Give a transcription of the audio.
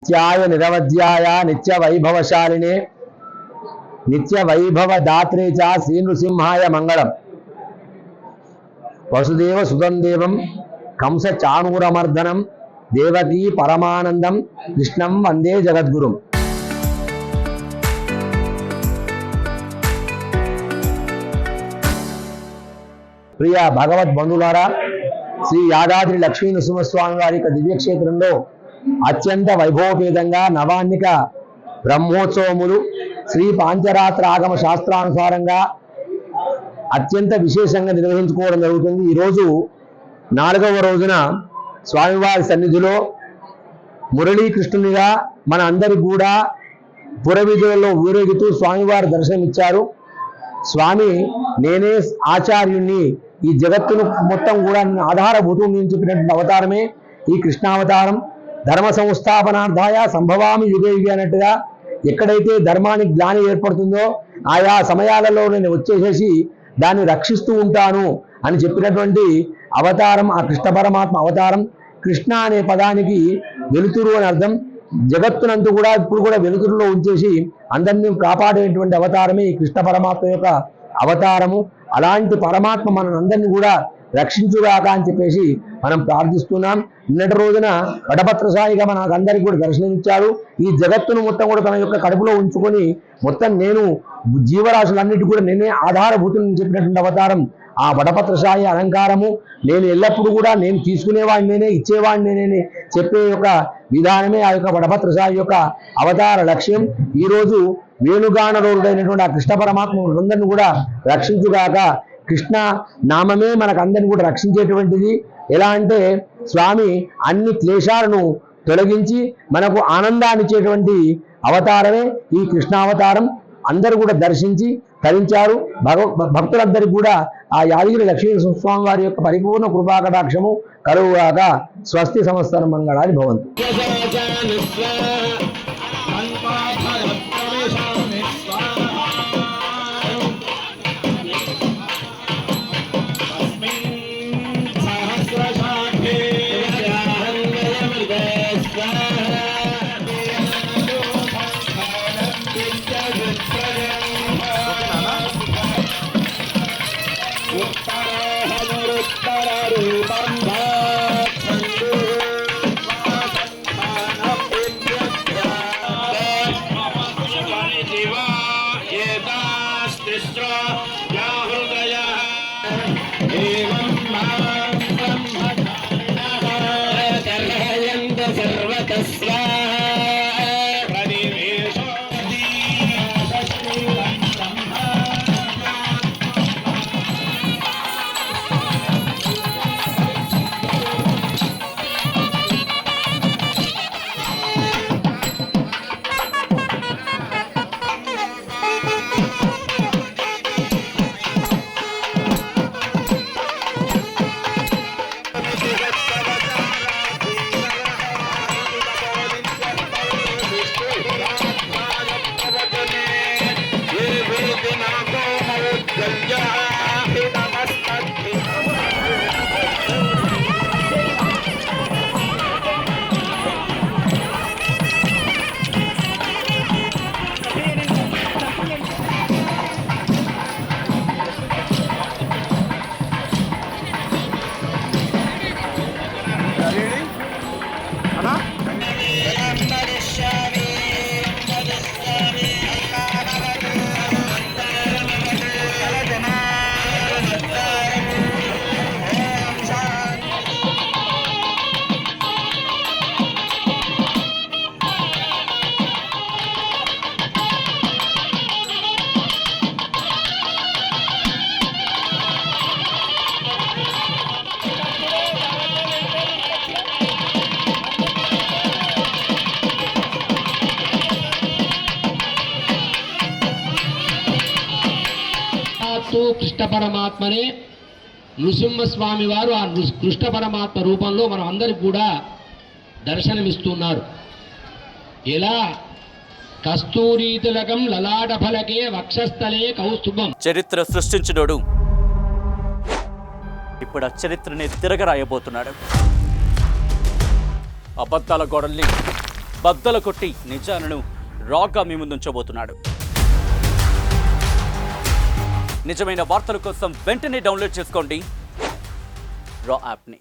నిత్యాయ నిరవధ్యాయ నిత్య వైభవశాలినే నిత్య వైభవ దాత్రే చ శ్రీ నృసింహాయ మంగళం. వసుదేవ సుతం దేవం కంస చాణూరమర్దనం దేవకీ పరమానందం కృష్ణం వందే జగద్గురుం. ప్రియ భగవద్ బంధువులారా, శ్రీ యాదాద్రి లక్ష్మీ నృసింహస్వామి వారి యొక్క దివ్యక్షేత్రంలో అత్యంత వైభవపేతంగా నవాన్నిక బ్రహ్మోత్సవములు శ్రీ పాంచరాత్ర ఆగమ శాస్త్రానుసారంగా అత్యంత విశేషంగా నిర్వహించుకోవడం జరుగుతుంది. ఈరోజు 4వ రోజున స్వామివారి సన్నిధిలో మురళీకృష్ణునిగా మన అందరికి కూడా పురవీధులలో ఊరేగుతూ స్వామివారి దర్శనమిచ్చారు. స్వామి నేనే ఆచార్యుణ్ణి, ఈ జగత్తును మొత్తం కూడా ఆధారభూతం నేను చెప్పినటువంటి అవతారమే ఈ కృష్ణావతారం. ధర్మ సంస్థాపనార్థాయ సంభవామి యుగే యుగే అన్నట్టుగా ఎక్కడైతే ధర్మానికి గ్లాని ఏర్పడుతుందో ఆయా సమయాలలో నేను వచ్చేసేసి దాన్ని రక్షిస్తూ ఉంటాను అని చెప్పినటువంటి అవతారం ఆ కృష్ణ పరమాత్మ అవతారం. కృష్ణ అనే పదానికి వెలుతురు అని అర్థం. జగత్తునంతా కూడా ఇప్పుడు కూడా వెలుతురులో ఉంచేసి అందరినీ కాపాడేటువంటి అవతారమే ఈ కృష్ణ పరమాత్మ యొక్క అవతారము. అలాంటి పరమాత్మ మనందరినీ కూడా రక్షించుగాక అని చెప్పేసి మనం ప్రార్థిస్తున్నాం. నిన్నటి రోజున వటపత్రసాయిగా మనకందరికీ కూడా దర్శనమిచ్చాడు. ఈ జగత్తును మొత్తం కూడా తన యొక్క కడుపులో ఉంచుకొని మొత్తం నేను జీవరాశులన్నిటి కూడా నేనే ఆధారభూతులను చెప్పినటువంటి అవతారం ఆ వటపత్రసాయి అలంకారము. నేను ఎల్లప్పుడూ కూడా నేను తీసుకునేవాడిని నేనే, ఇచ్చేవాడిని నేనే చెప్పే యొక్క విధానమే ఆ యొక్క వటపత్రసాయి యొక్క అవతార లక్ష్యం. ఈరోజు వేణుగానరోరుడైనటువంటి ఆ కృష్ణ పరమాత్మ అందరిని కూడా రక్షించుగాక. కృష్ణ నామమే మనకందరిని కూడా రక్షించేటువంటిది. ఎలా అంటే స్వామి అన్ని క్లేశాలను తొలగించి మనకు ఆనందాన్ని ఇచ్చేటువంటి అవతారమే ఈ కృష్ణావతారం. అందరూ కూడా దర్శించి తరించారు. భక్తులందరికీ కూడా ఆ యాదగిరి లక్ష్మీ స్వామి వారి యొక్క పరిపూర్ణ కృపాకటాక్షము కలుగుగాక. స్వస్తి సంవత్సరం మంగళాని భవంతు. కృష్ణ పరమాత్మనే నృసింహస్వామి వారు ఆ కృష్ణ పరమాత్మ రూపంలో మనం అందరికి కూడా దర్శనమిస్తున్నారు. ఎలా కస్తూరీ తిలకం లలాట ఫలకే వక్షస్థలే కౌస్తుభం. చరిత్ర సృష్టించినోడు ఇప్పుడు ఆ చరిత్రని తిరగరాయబోతున్నాడు. అబద్ధాల గోడల్ని బద్దలు కొట్టి నిజాలను రాగా మీ ముందుంచబోతున్నాడు. నిజమైన వార్తల కోసం వెంటనే డౌన్లోడ్ చేసుకోండి రా యాప్ని.